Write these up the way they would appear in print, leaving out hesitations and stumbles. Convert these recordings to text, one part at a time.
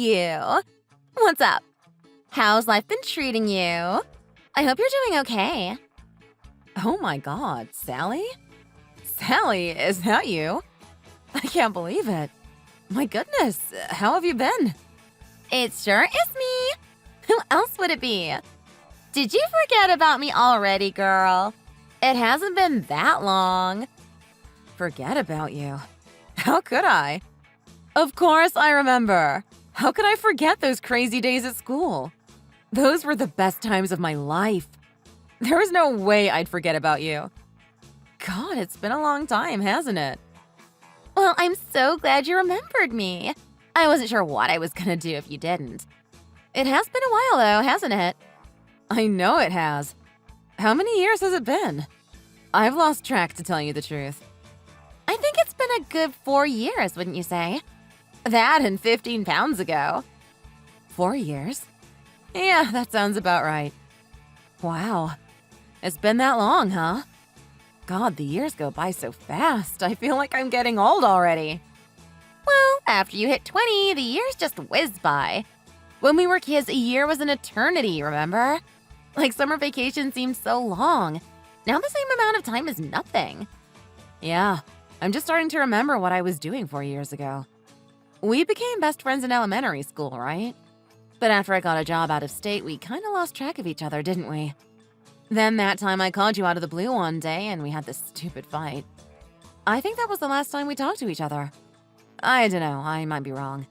you. What's up? How's life been treating you? I hope you're doing okay. Oh my God, Sally? Sally, is that you? I can't believe it. My goodness, how have you been? It sure is me. Who else would it be? Did you forget about me already, girl? It hasn't been that long. Forget about you? How could I? Of course I remember. How could I forget those crazy days at school? Those were the best times of my life. There was no way I'd forget about you. God, it's been a long time, hasn't it? Well, I'm so glad you remembered me. I wasn't sure what I was gonna do if you didn't. It has been a while, though, hasn't it? I know it has. How many years has it been? I've lost track, to tell you the truth. I think it's been a good 4 years, wouldn't you say? That and 15 pounds ago. 4 years? Yeah, that sounds about right. Wow. It's been that long, huh? God, the years go by so fast. I feel like I'm getting old already. Well, after you hit 20, the years just whiz by. When we were kids, a year was an eternity, remember? Like summer vacation seemed so long. Now the same amount of time is nothing. Yeah, I'm just starting to remember what I was doing 4 years ago. We became best friends in elementary school, right? But after I got a job out of state, we kind of lost track of each other, didn't we? Then that time I called you out of the blue one day and we had this stupid fight. I think that was the last time we talked to each other. I don't know, I might be wrong.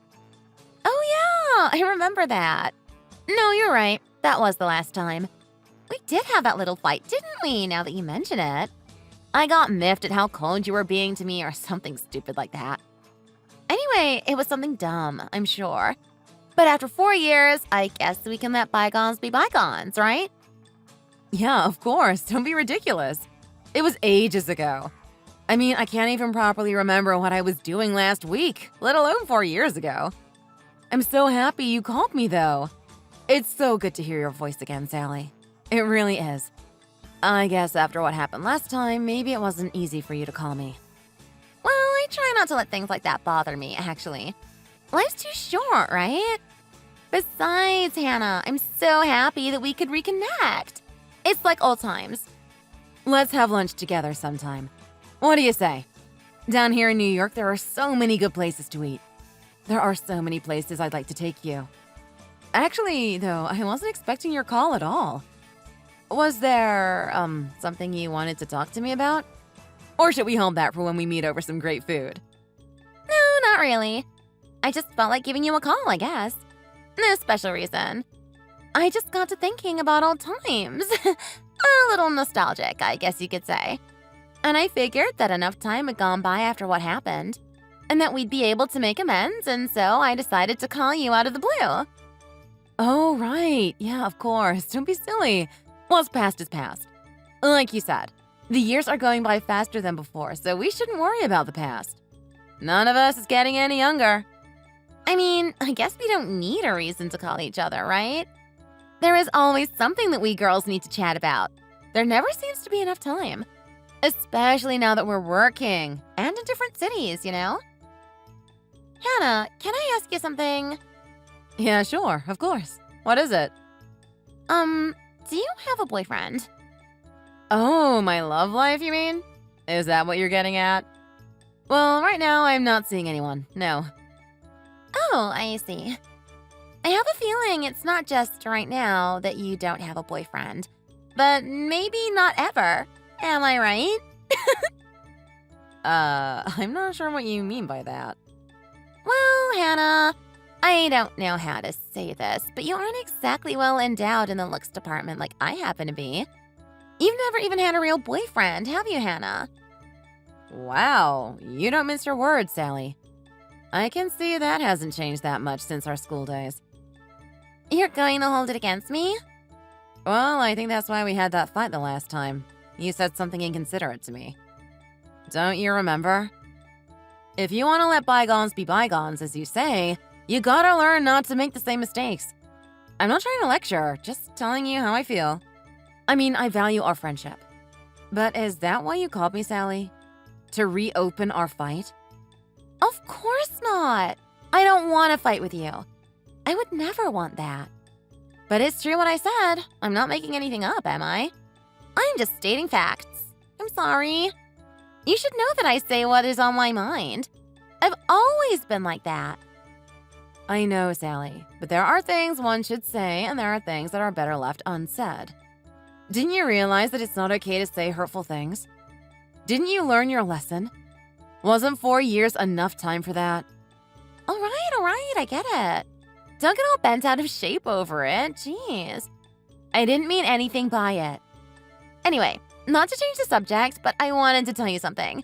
Oh yeah, I remember that. No, you're right. That was the last time. We did have that little fight, didn't we, now that you mention it? I got miffed at how cold you were being to me or something stupid like that. Anyway, it was something dumb, I'm sure. But after 4 years, I guess we can let bygones be bygones, right? Yeah, of course. Don't be ridiculous. It was ages ago. I mean, I can't even properly remember what I was doing last week, let alone 4 years ago. I'm so happy you called me, though. It's so good to hear your voice again, Sally. It really is. I guess after what happened last time, maybe it wasn't easy for you to call me. Well, I try not to let things like that bother me, actually. Life's too short, right? Besides, Hannah, I'm so happy that we could reconnect. It's like old times. Let's have lunch together sometime. What do you say? Down here in New York, there are so many good places to eat. There are so many places I'd like to take you. Actually, though, I wasn't expecting your call at all. Was there, something you wanted to talk to me about? Or should we hold that for when we meet over some great food? No, not really. I just felt like giving you a call, I guess. No special reason. I just got to thinking about old times. A little nostalgic, I guess you could say. And I figured that enough time had gone by after what happened, and that we'd be able to make amends, and so I decided to call you out of the blue. Oh, right. Yeah, of course. Don't be silly. What's past is past. Like you said, the years are going by faster than before, so we shouldn't worry about the past. None of us is getting any younger. I mean, I guess we don't need a reason to call each other, right? There is always something that we girls need to chat about. There never seems to be enough time. Especially now that we're working and in different cities, you know? Hannah, can I ask you something? Yeah, sure, of course. What is it? Do you have a boyfriend? Oh, my love life, you mean? Is that what you're getting at? Well, right now I'm not seeing anyone, no. Oh, I see. I have a feeling it's not just right now that you don't have a boyfriend, but maybe not ever. Am I right? I'm not sure what you mean by that. Well, Hannah, I don't know how to say this, but you aren't exactly well endowed in the looks department like I happen to be. You've never even had a real boyfriend, have you, Hannah? Wow, you don't mince your words, Sally. I can see that hasn't changed that much since our school days. You're going to hold it against me? Well, I think that's why we had that fight the last time. You said something inconsiderate to me. Don't you remember? If you want to let bygones be bygones, as you say, you gotta learn not to make the same mistakes. I'm not trying to lecture, just telling you how I feel. I mean, I value our friendship. But is that why you called me, Sally? To reopen our fight? Of course not. I don't want to fight with you. I would never want that. But it's true what I said. I'm not making anything up, am I? I'm just stating facts. I'm sorry. You should know that I say what is on my mind. I've always been like that. I know, Sally, but there are things one should say and there are things that are better left unsaid. Didn't you realize that it's not okay to say hurtful things? Didn't you learn your lesson? Wasn't 4 years enough time for that? All right, I get it. Don't get all bent out of shape over it. Jeez. I didn't mean anything by it. Anyway, not to change the subject, but I wanted to tell you something.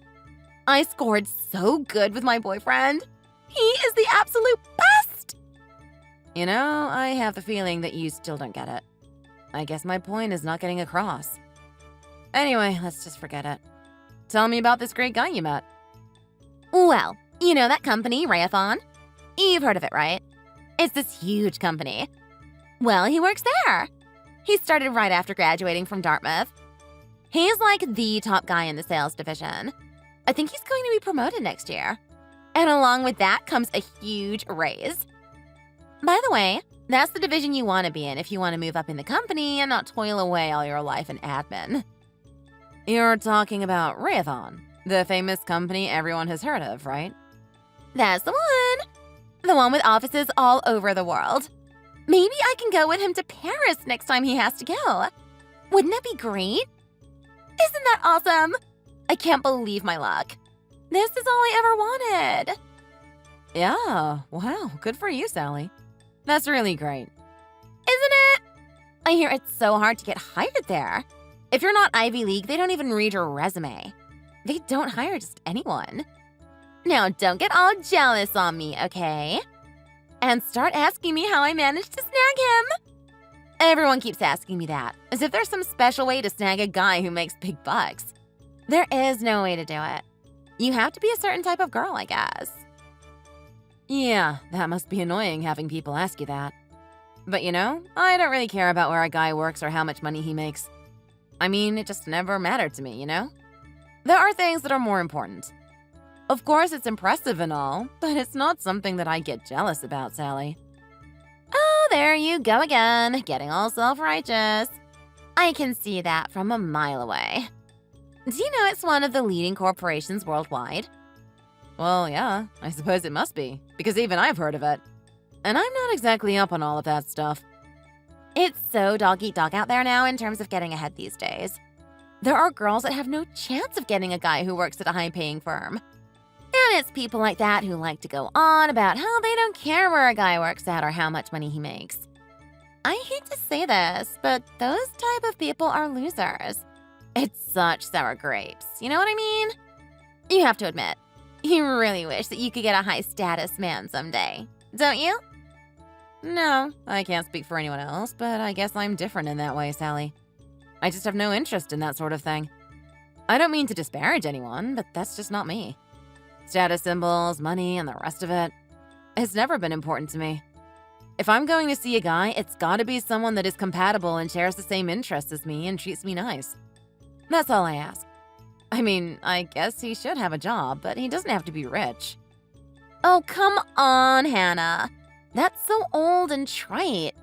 I scored so good with my boyfriend. He is the absolute best! You know, I have the feeling that you still don't get it. I guess my point is not getting across. Anyway, let's just forget it. Tell me about this great guy you met. Well, you know that company, Rayathon? You've heard of it, right? It's this huge company. Well, he works there. He started right after graduating from Dartmouth. He's like the top guy in the sales division. I think he's going to be promoted next year. And along with that comes a huge raise. By the way, that's the division you want to be in if you want to move up in the company and not toil away all your life in admin. You're talking about Rayathon, the famous company everyone has heard of, right? That's the one. The one with offices all over the world. Maybe I can go with him to Paris next time he has to go. Wouldn't that be great? Isn't that awesome? I can't believe my luck. This is all I ever wanted. Yeah, wow, good for you, Sally. That's really great. Isn't it? I hear it's so hard to get hired there. If you're not Ivy League, they don't even read your resume. They don't hire just anyone. Now, don't get all jealous on me, okay? And start asking me how I managed to snag him. Everyone keeps asking me that, as if there's some special way to snag a guy who makes big bucks. There is no way to do it. You have to be a certain type of girl, I guess. Yeah, that must be annoying having people ask you that. But you know, I don't really care about where a guy works or how much money he makes. I mean, it just never mattered to me, you know? There are things that are more important. Of course, it's impressive and all, but it's not something that I get jealous about, Sally. Oh, there you go again, getting all self-righteous. I can see that from a mile away. Do you know it's one of the leading corporations worldwide? Well, yeah, I suppose it must be, because even I've heard of it. And I'm not exactly up on all of that stuff. It's so dog-eat-dog out there now in terms of getting ahead these days. There are girls that have no chance of getting a guy who works at a high-paying firm. And it's people like that who like to go on about how they don't care where a guy works at or how much money he makes. I hate to say this, but those type of people are losers. It's such sour grapes, you know what I mean? You have to admit, you really wish that you could get a high-status man someday, don't you? No, I can't speak for anyone else, but I guess I'm different in that way, Sally. I just have no interest in that sort of thing. I don't mean to disparage anyone, but that's just not me. Status symbols, money, and the rest of it. It's never been important to me. If I'm going to see a guy, it's gotta be someone that is compatible and shares the same interests as me and treats me nice. That's all I ask. I mean, I guess he should have a job, but he doesn't have to be rich. Oh, come on, Hannah. That's so old and trite.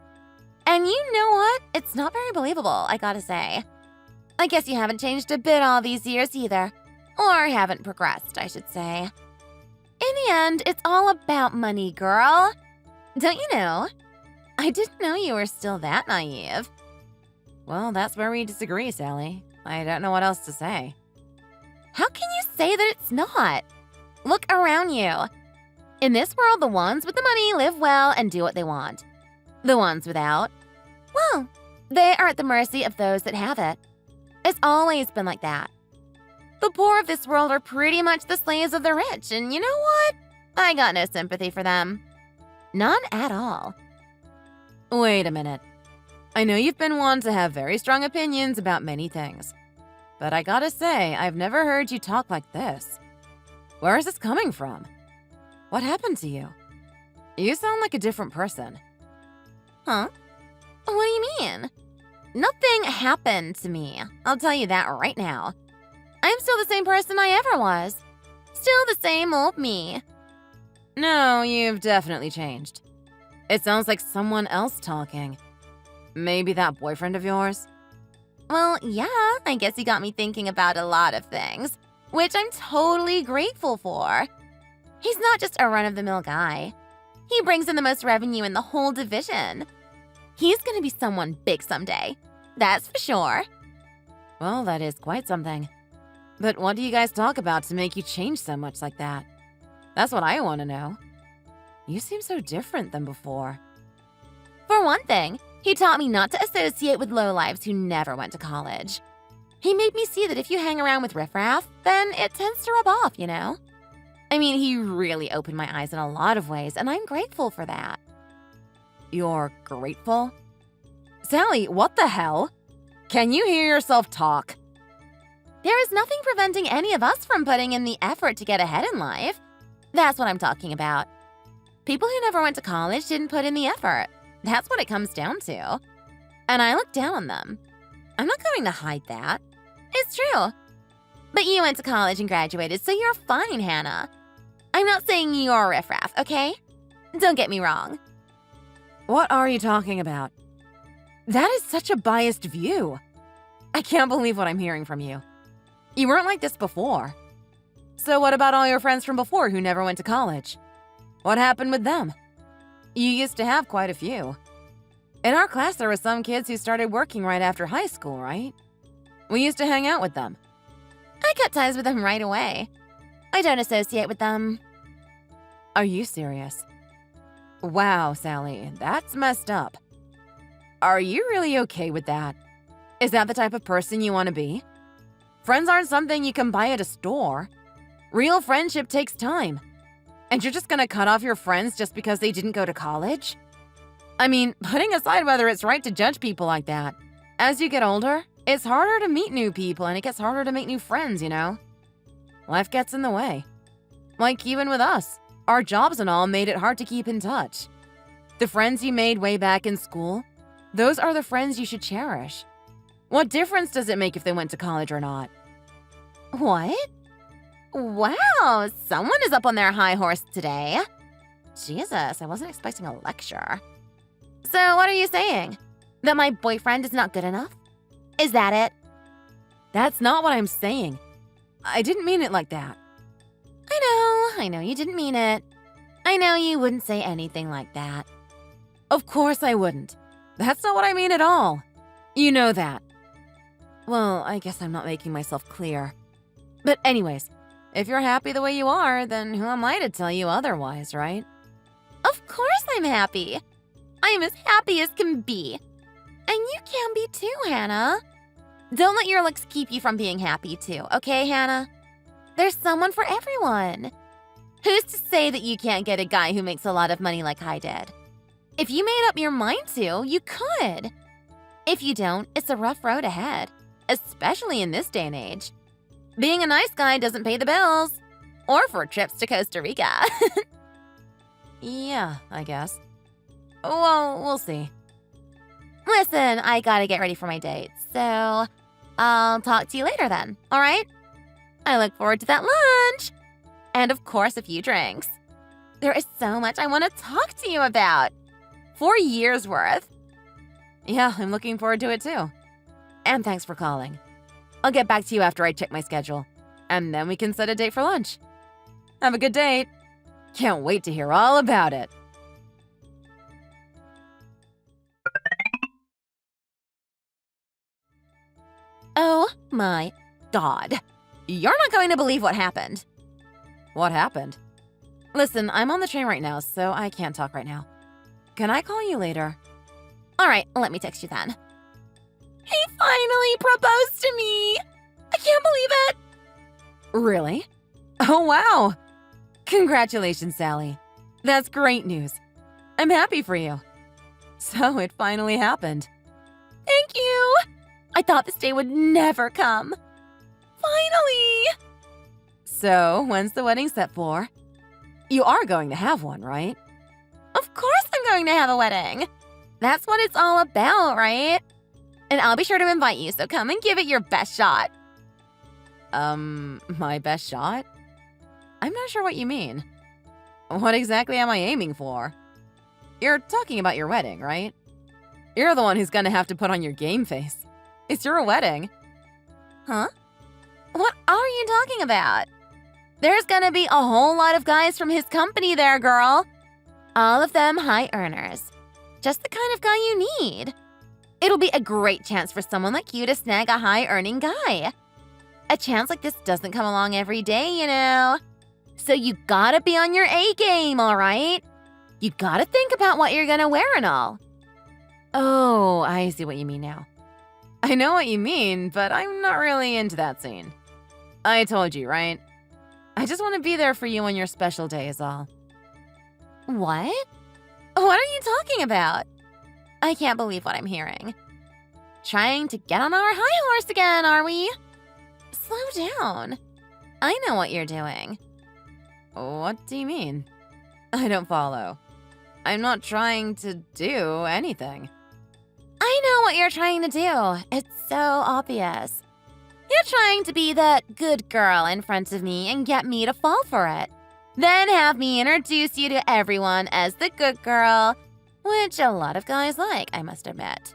And you know what? It's not very believable, I gotta say. I guess you haven't changed a bit all these years either. Or haven't progressed, I should say. In the end, it's all about money, girl. Don't you know? I didn't know you were still that naive. Well, that's where we disagree, Sally. I don't know what else to say. How can you say that it's not? Look around you. In this world, the ones with the money live well and do what they want. The ones without, well, they are at the mercy of those that have it. It's always been like that. The poor of this world are pretty much the slaves of the rich, and you know what? I got no sympathy for them. None at all. Wait a minute. I know you've been one to have very strong opinions about many things. But I gotta say, I've never heard you talk like this. Where is this coming from? What happened to you? You sound like a different person. Huh? What do you mean? Nothing happened to me. I'll tell you that right now. I'm still the same person I ever was. Still the same old me. No, you've definitely changed. It sounds like someone else talking. Maybe that boyfriend of yours? Well, yeah, I guess he got me thinking about a lot of things, which I'm totally grateful for. He's not just a run-of-the-mill guy. He brings in the most revenue in the whole division. He's gonna be someone big someday. That's for sure. Well, that is quite something. But what do you guys talk about to make you change so much like that? That's what I want to know. You seem so different than before. For one thing, he taught me not to associate with lowlifes who never went to college. He made me see that if you hang around with riffraff, then it tends to rub off, you know? I mean, he really opened my eyes in a lot of ways, and I'm grateful for that. You're grateful? Sally, what the hell? Can you hear yourself talk? There is nothing preventing any of us from putting in the effort to get ahead in life. That's what I'm talking about. People who never went to college didn't put in the effort. That's what it comes down to. And I look down on them. I'm not going to hide that. It's true. But you went to college and graduated, so you're fine, Hannah. I'm not saying you're riffraff, okay? Don't get me wrong. What are you talking about? That is such a biased view. I can't believe what I'm hearing from you. You weren't like this before. So what about all your friends from before who never went to college? What happened with them? You used to have quite a few. In our class, there were some kids who started working right after high school, right? We used to hang out with them. I cut ties with them right away. I don't associate with them. Are you serious? Wow, Sally, that's messed up. Are you really okay with that? Is that the type of person you want to be? Friends aren't something you can buy at a store. Real friendship takes time. And you're just gonna cut off your friends just because they didn't go to college? I mean, putting aside whether it's right to judge people like that, as you get older, it's harder to meet new people and it gets harder to make new friends, you know? Life gets in the way. Like even with us, our jobs and all made it hard to keep in touch. The friends you made way back in school, those are the friends you should cherish. What difference does it make if they went to college or not? What? Wow, someone is up on their high horse today. Jesus, I wasn't expecting a lecture. So what are you saying? That my boyfriend is not good enough? Is that it? That's not what I'm saying. I didn't mean it like that. I know you didn't mean it. I know you wouldn't say anything like that. Of course I wouldn't. That's not what I mean at all. You know that. Well, I guess I'm not making myself clear. But anyways, if you're happy the way you are, then who am I to tell you otherwise, right? Of course I'm happy. I am as happy as can be. And you can be too, Hannah. Don't let your looks keep you from being happy too, okay, Hannah? There's someone for everyone. Who's to say that you can't get a guy who makes a lot of money like I did? If you made up your mind to, you could. If you don't, it's a rough road ahead, especially in this day and age. Being a nice guy doesn't pay the bills. Or for trips to Costa Rica. Yeah, I guess. Well, we'll see. Listen, I gotta get ready for my date, so I'll talk to you later then, all right? I look forward to that lunch. And of course, a few drinks. There is so much I want to talk to you about. 4 years worth. Yeah, I'm looking forward to it too. And thanks for calling. I'll get back to you after I check my schedule. And then we can set a date for lunch. Have a good date. Can't wait to hear all about it. Oh my God. You're not going to believe what happened. What happened? Listen, I'm on the train right now, so I can't talk right now. Can I call you later? All right, let me text you then. He finally proposed to me. I can't believe it. Really? Oh, wow. Congratulations, Sally. That's great news. I'm happy for you. So it finally happened. Thank you. I thought this day would never come. Finally. So when's the wedding set for? You are going to have one, right? Of course I'm going to have a wedding. That's what it's all about, right? And I'll be sure to invite you, so come and give it your best shot. My best shot? I'm not sure what you mean. What exactly am I aiming for? You're talking about your wedding, right? You're the one who's gonna have to put on your game face. It's your wedding. Huh? What are you talking about? There's gonna be a whole lot of guys from his company there, girl. All of them high earners. Just the kind of guy you need. It'll be a great chance for someone like you to snag a high-earning guy. A chance like this doesn't come along every day, you know. So you gotta be on your A game, all right? You gotta think about what you're gonna wear and all. Oh, I see what you mean now. I know what you mean, but I'm not really into that scene. I told you, right? I just want to be there for you on your special day is all. What? What are you talking about? I can't believe what I'm hearing. Trying to get on our high horse again, are we? Slow down. I know what you're doing. What do you mean? I don't follow. I'm not trying to do anything. I know what you're trying to do. It's so obvious. You're trying to be that good girl in front of me and get me to fall for it. Then have me introduce you to everyone as the good girl, which a lot of guys like, I must admit.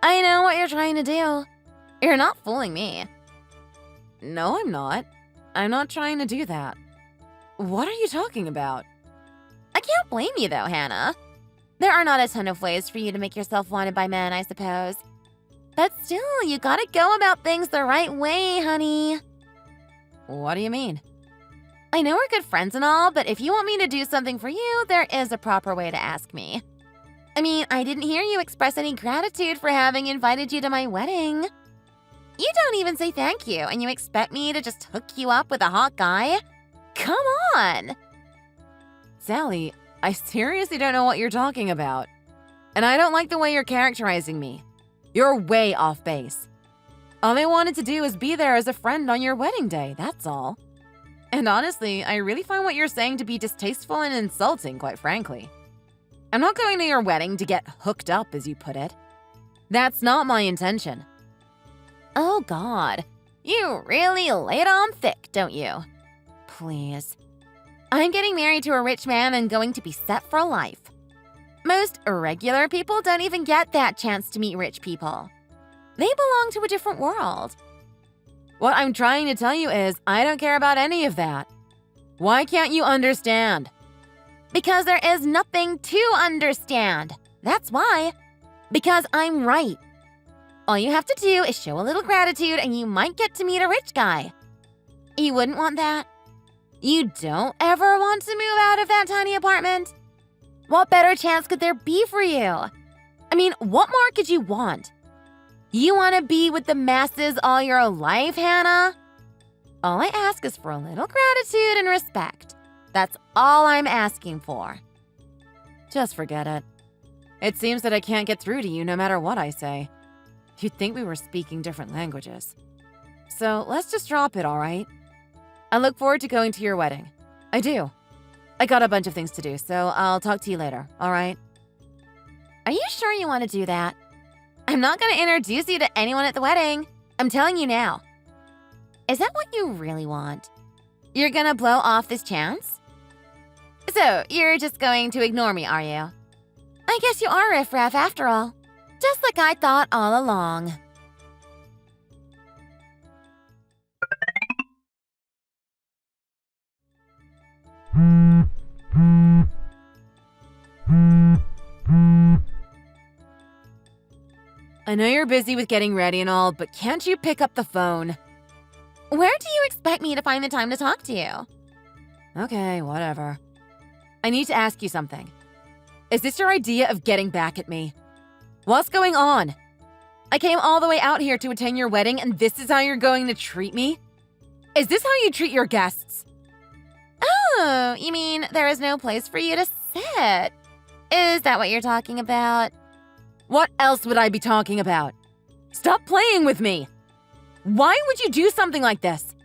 I know what you're trying to do. You're not fooling me. No, I'm not. I'm not trying to do that. What are you talking about? I can't blame you though, Hannah. There are not a ton of ways for you to make yourself wanted by men, I suppose. But still, you gotta go about things the right way, honey. What do you mean? I know we're good friends and all, but if you want me to do something for you, there is a proper way to ask me. I mean, I didn't hear you express any gratitude for having invited you to my wedding. You don't even say thank you, and you expect me to just hook you up with a hot guy? Come on! Sally, I seriously don't know what you're talking about. And I don't like the way you're characterizing me. You're way off base. All I wanted to do is be there as a friend on your wedding day, that's all. And honestly, I really find what you're saying to be distasteful and insulting, quite frankly. I'm not going to your wedding to get hooked up, as you put it. That's not my intention. Oh, God. You really lay it on thick, don't you? Please. I'm getting married to a rich man and going to be set for life. Most regular people don't even get that chance to meet rich people. They belong to a different world. What I'm trying to tell you is I don't care about any of that. Why can't you understand? Because there is nothing to understand. That's why. Because I'm right. All you have to do is show a little gratitude and you might get to meet a rich guy. You wouldn't want that? You don't ever want to move out of that tiny apartment? What better chance could there be for you? I mean, what more could you want? You want to be with the masses all your life, Hannah? All I ask is for a little gratitude and respect. That's all I'm asking for. Just forget it. It seems that I can't get through to you no matter what I say. You'd think we were speaking different languages. So let's just drop it, all right? I look forward to going to your wedding. I do. I got a bunch of things to do, so I'll talk to you later, all right? Are you sure you want to do that? I'm not going to introduce you to anyone at the wedding. I'm telling you now. Is that what you really want? You're going to blow off this chance? So, you're just going to ignore me, are you? I guess you are riffraff after all. Just like I thought all along. I know you're busy with getting ready and all, but can't you pick up the phone? Where do you expect me to find the time to talk to you? Okay, whatever. I need to ask you something. Is this your idea of getting back at me? What's going on? I came all the way out here to attend your wedding, and this is how you're going to treat me? Is this how you treat your guests? Oh, you mean there is no place for you to sit? Is that what you're talking about? What else would I be talking about? Stop playing with me! Why would you do something like this?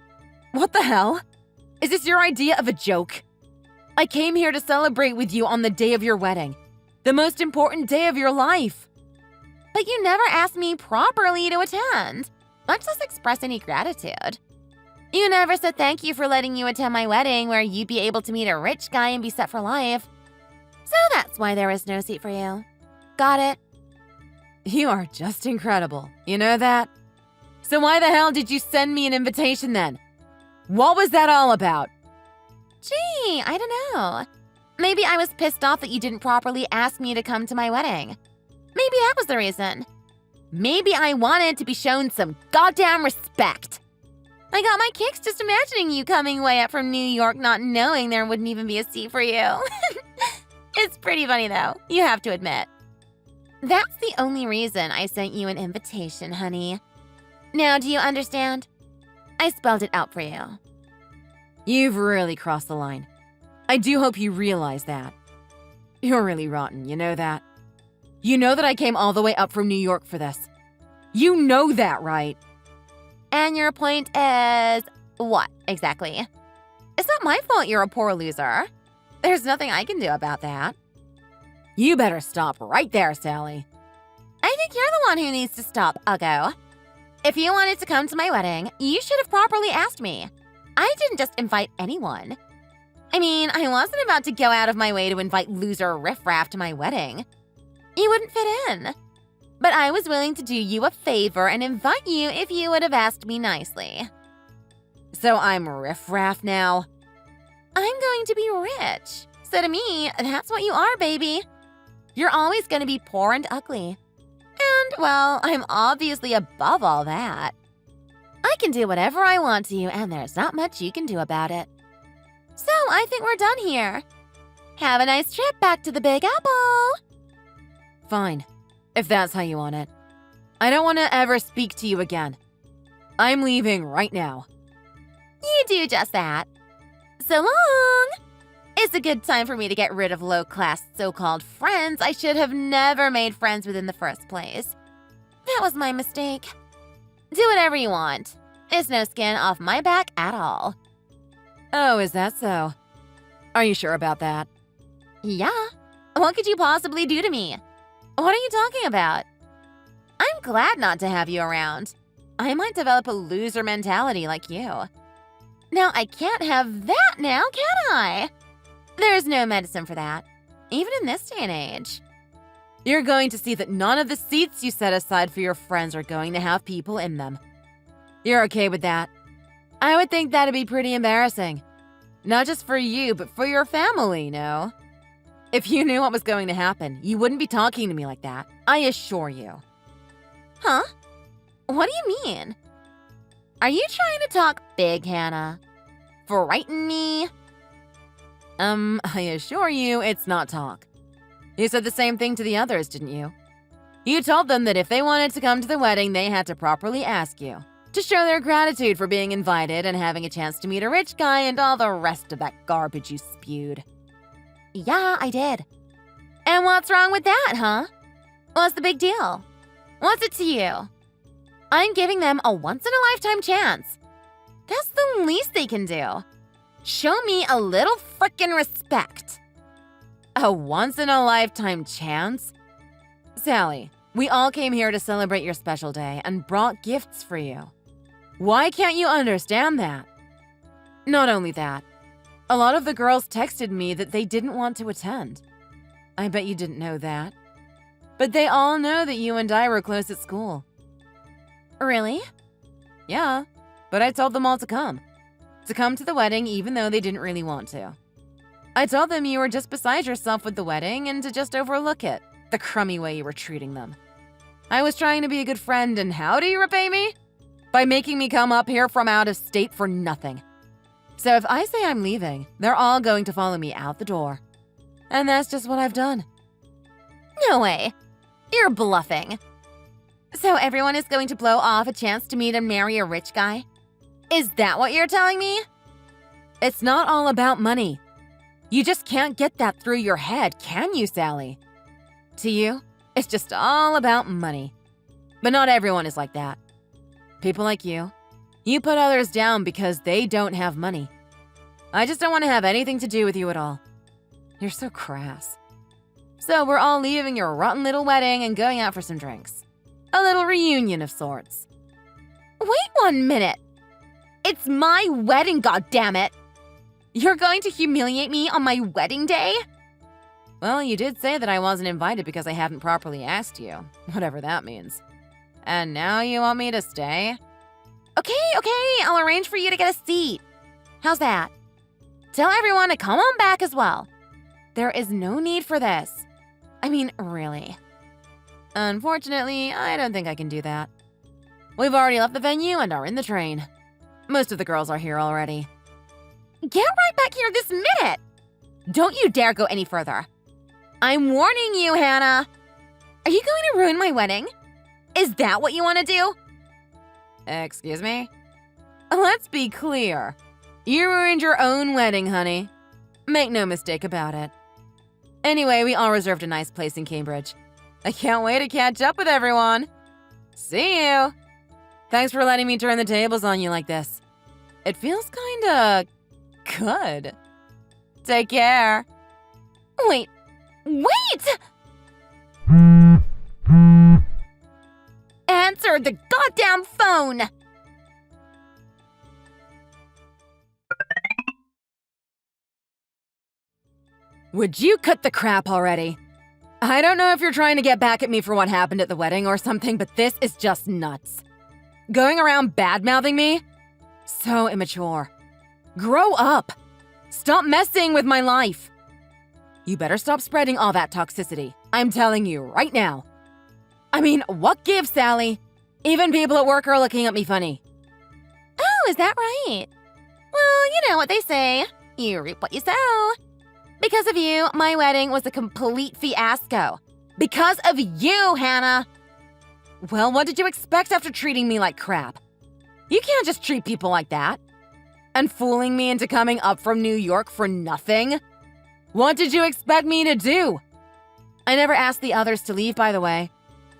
What the hell? Is this your idea of a joke? I came here to celebrate with you on the day of your wedding, the most important day of your life. But you never asked me properly to attend, much less express any gratitude. You never said thank you for letting you attend my wedding where you'd be able to meet a rich guy and be set for life. So that's why there is no seat for you. Got it? You are just incredible. You know that? So why the hell did you send me an invitation then? What was that all about? Gee, I don't know. Maybe I was pissed off that you didn't properly ask me to come to my wedding. Maybe that was the reason. Maybe I wanted to be shown some goddamn respect. I got my kicks just imagining you coming way up from New York not knowing there wouldn't even be a seat for you. It's pretty funny though, you have to admit. That's the only reason I sent you an invitation, honey. Now, do you understand? I spelled it out for you. You've really crossed the line. I do hope you realize that. You're really rotten, you know that? You know that I came all the way up from New York for this. You know that, right? And your point is what, exactly? It's not my fault you're a poor loser. There's nothing I can do about that. You better stop right there, Sally. I think you're the one who needs to stop, Uggo. If you wanted to come to my wedding, you should have properly asked me. I didn't just invite anyone. I mean, I wasn't about to go out of my way to invite loser riffraff to my wedding. You wouldn't fit in. But I was willing to do you a favor and invite you if you would have asked me nicely. So I'm riffraff now? I'm going to be rich. So to me, that's what you are, baby. You're always going to be poor and ugly. And, well, I'm obviously above all that. I can do whatever I want to you, and there's not much you can do about it. So I think we're done here. Have a nice trip back to the Big Apple. Fine, if that's how you want it. I don't want to ever speak to you again. I'm leaving right now. You do just that. So long! It's a good time for me to get rid of low-class so-called friends I should have never made friends with in the first place. That was my mistake. Do whatever you want. It's no skin off my back at all. Oh, is that so? Are you sure about that? Yeah. What could you possibly do to me? What are you talking about? I'm glad not to have you around. I might develop a loser mentality like you. Now, I can't have that now, can I? There's no medicine for that, even in this day and age. You're going to see that none of the seats you set aside for your friends are going to have people in them. You're okay with that? I would think that'd be pretty embarrassing. Not just for you, but for your family, no? If you knew what was going to happen, you wouldn't be talking to me like that. I assure you. Huh? What do you mean? Are you trying to talk big, Hannah? Frighten me? I assure you it's not talk. You said the same thing to the others, didn't you? You told them that if they wanted to come to the wedding, they had to properly ask you, to show their gratitude for being invited and having a chance to meet a rich guy and all the rest of that garbage you spewed. Yeah, I did. And what's wrong with that, huh? What's the big deal? What's it to you? I'm giving them a once-in-a-lifetime chance. That's the least they can do. Show me a little frickin' respect. A once-in-a-lifetime chance? Sally, we all came here to celebrate your special day and brought gifts for you. Why can't you understand that? Not only that, a lot of the girls texted me that they didn't want to attend. I bet you didn't know that. But they all know that you and I were close at school. Really? Yeah, but I told them all to come. To come to the wedding even though they didn't really want to. I told them you were just beside yourself with the wedding and to just overlook it, the crummy way you were treating them. I was trying to be a good friend, and how do you repay me? By making me come up here from out of state for nothing. So if I say I'm leaving, they're all going to follow me out the door. And that's just what I've done. No way. You're bluffing. So everyone is going to blow off a chance to meet and marry a rich guy? Is that what you're telling me? It's not all about money. You just can't get that through your head, can you, Sally? To you, it's just all about money. But not everyone is like that. People like you put others down because they don't have money. I just don't want to have anything to do with you at all. You're so crass. So we're all leaving your rotten little wedding and going out for some drinks. A little reunion of sorts. Wait 1 minute. It's my wedding, goddammit. You're going to humiliate me on my wedding day? Well, you did say that I wasn't invited because I hadn't properly asked you, whatever that means. And now you want me to stay? Okay, I'll arrange for you to get a seat. How's that? Tell everyone to come on back as well. There is no need for this. I mean, really. Unfortunately, I don't think I can do that. We've already left the venue and are in the train. Most of the girls are here already. Get right back here this minute! Don't you dare go any further. I'm warning you, Hannah. Are you going to ruin my wedding? Is that what you want to do? Excuse me? Let's be clear. You ruined your own wedding, honey. Make no mistake about it. Anyway, we all reserved a nice place in Cambridge. I can't wait to catch up with everyone. See you. Thanks for letting me turn the tables on you like this. It feels kinda good. Take care. Wait! Answer the goddamn phone! Would you cut the crap already? I don't know if you're trying to get back at me for what happened at the wedding or something, but this is just nuts. Going around bad-mouthing me? So immature. Grow up. Stop messing with my life. You better stop spreading all that toxicity. I'm telling you right now. I mean, what gives, Sally? Even people at work are looking at me funny. Oh, is that right? Well, you know what they say. You reap what you sow. Because of you, my wedding was a complete fiasco. Because of you, Hannah. Well, what did you expect after treating me like crap? You can't just treat people like that. And fooling me into coming up from New York for nothing? What did you expect me to do? I never asked the others to leave, by the way.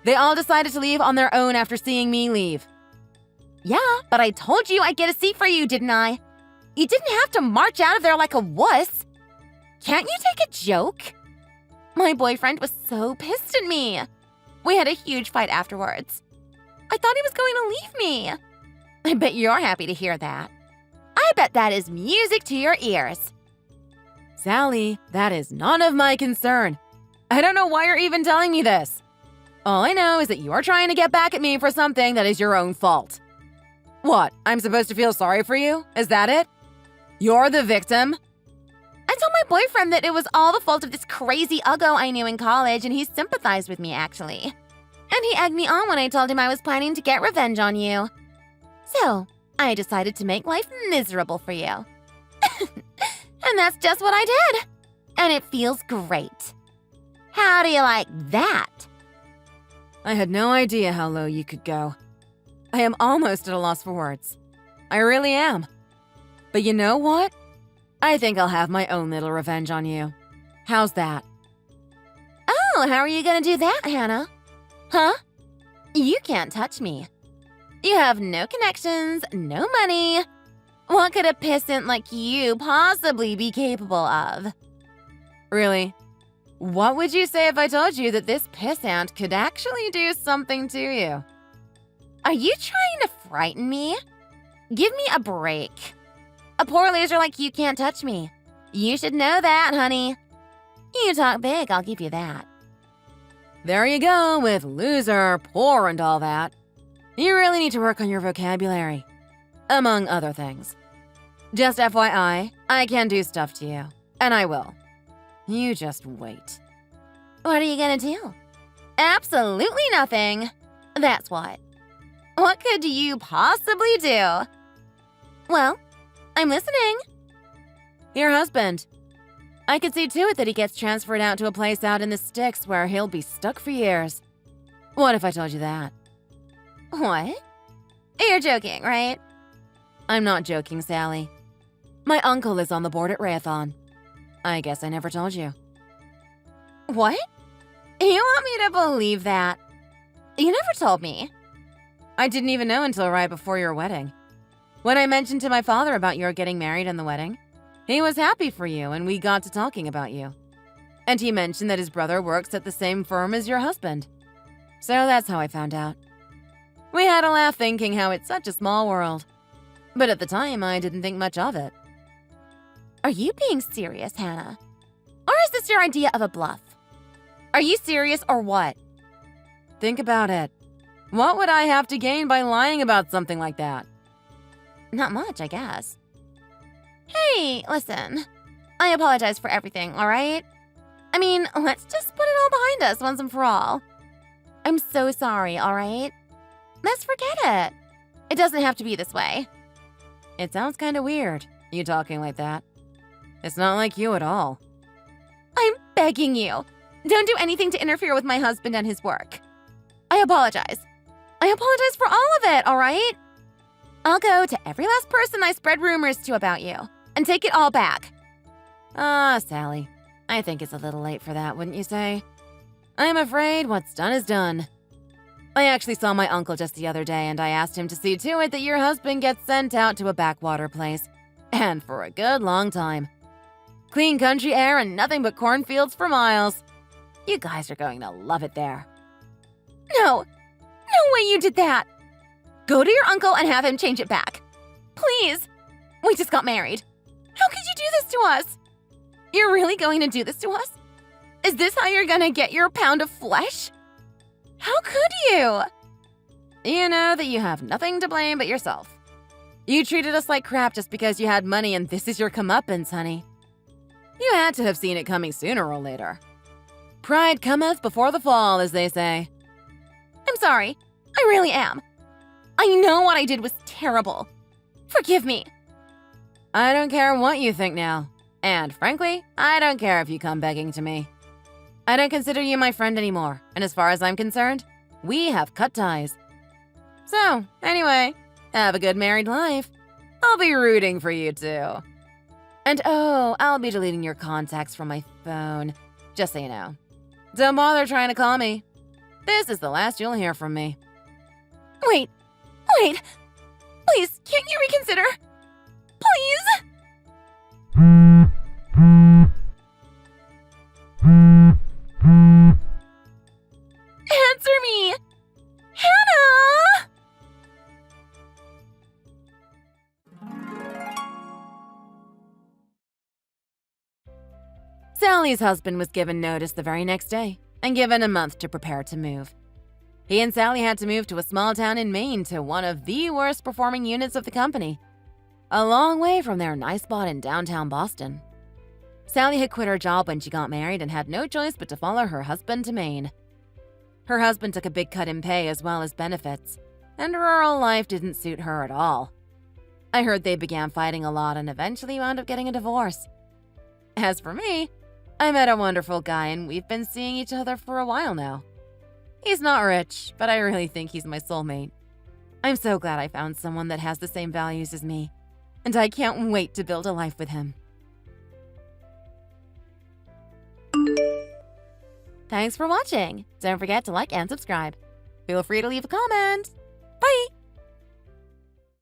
They all decided to leave on their own after seeing me leave. Yeah, but I told you I'd get a seat for you, didn't I? You didn't have to march out of there like a wuss. Can't you take a joke? My boyfriend was so pissed at me. We had a huge fight afterwards. I thought he was going to leave me. I bet you're happy to hear that. I bet that is music to your ears. Sally, that is none of my concern. I don't know why you're even telling me this. All I know is that you are trying to get back at me for something that is your own fault. What, I'm supposed to feel sorry for you? Is that it? You're the victim? I told my boyfriend that it was all the fault of this crazy uggo I knew in college, and he sympathized with me, actually. And he egged me on when I told him I was planning to get revenge on you. So, I decided to make life miserable for you. And that's just what I did. And it feels great. How do you like that? I had no idea how low you could go. I am almost at a loss for words. I really am. But you know what? I think I'll have my own little revenge on you. How's that? Oh, how are you gonna do that, Hannah? Huh? You can't touch me. You have no connections, no money. What could a pissant like you possibly be capable of? Really? What would you say if I told you that this pissant could actually do something to you? Are you trying to frighten me? Give me a break. A poor loser like you can't touch me. You should know that, honey. You talk big, I'll give you that. There you go with loser, poor, and all that. You really need to work on your vocabulary. Among other things. Just FYI, I can do stuff to you. And I will. You just wait. What are you gonna do? Absolutely nothing. That's what. What could you possibly do? Well, I'm listening. Your husband. I could see to it that he gets transferred out to a place out in the sticks where he'll be stuck for years. What if I told you that? What? You're joking, right? I'm not joking, Sally. My uncle is on the board at Rayathon. I guess I never told you. What? You want me to believe that? You never told me. I didn't even know until right before your wedding. When I mentioned to my father about your getting married and the wedding, he was happy for you and we got to talking about you. And he mentioned that his brother works at the same firm as your husband. So that's how I found out. We had a laugh thinking how it's such a small world. But at the time, I didn't think much of it. Are you being serious, Hannah? Or is this your idea of a bluff? Are you serious or what? Think about it. What would I have to gain by lying about something like that? Not much, I guess. Hey, listen. I apologize for everything, all right? I mean, let's just put it all behind us once and for all. I'm so sorry, all right? Let's forget it. It doesn't have to be this way. It sounds kind of weird, you talking like that. It's not like you at all. I'm begging you. Don't do anything to interfere with my husband and his work. I apologize. I apologize for all of it, all right? I'll go to every last person I spread rumors to about you and take it all back. Ah, Sally. I think it's a little late for that, wouldn't you say? I'm afraid what's done is done. I actually saw my uncle just the other day, and I asked him to see to it that your husband gets sent out to a backwater place. And for a good long time. Clean country air and nothing but cornfields for miles. You guys are going to love it there. No way you did that. Go to your uncle and have him change it back. Please. We just got married. How could you do this to us? You're really going to do this to us? Is this how you're gonna get your pound of flesh? How could you? You know that you have nothing to blame but yourself. You treated us like crap just because you had money, and this is your comeuppance, honey. You had to have seen it coming sooner or later. Pride cometh before the fall, as they say. I'm sorry. I really am. I know what I did was terrible. Forgive me. I don't care what you think now. And frankly, I don't care if you come begging to me. I don't consider you my friend anymore, and as far as I'm concerned, we have cut ties. So, anyway, have a good married life. I'll be rooting for you too. And oh, I'll be deleting your contacts from my phone, just so you know. Don't bother trying to call me. This is the last you'll hear from me. Wait. Please, can't you reconsider? Please? Answer me! Hannah! Sally's husband was given notice the very next day and given a month to prepare to move. He and Sally had to move to a small town in Maine to one of the worst performing units of the company, a long way from their nice spot in downtown Boston. Sally had quit her job when she got married and had no choice but to follow her husband to Maine. Her husband took a big cut in pay as well as benefits, and rural life didn't suit her at all. I heard they began fighting a lot and eventually wound up getting a divorce. As for me, I met a wonderful guy and we've been seeing each other for a while now. He's not rich, but I really think he's my soulmate. I'm so glad I found someone that has the same values as me, and I can't wait to build a life with him. Thanks for watching. Don't forget to like and subscribe. Feel free to leave a comment. Bye!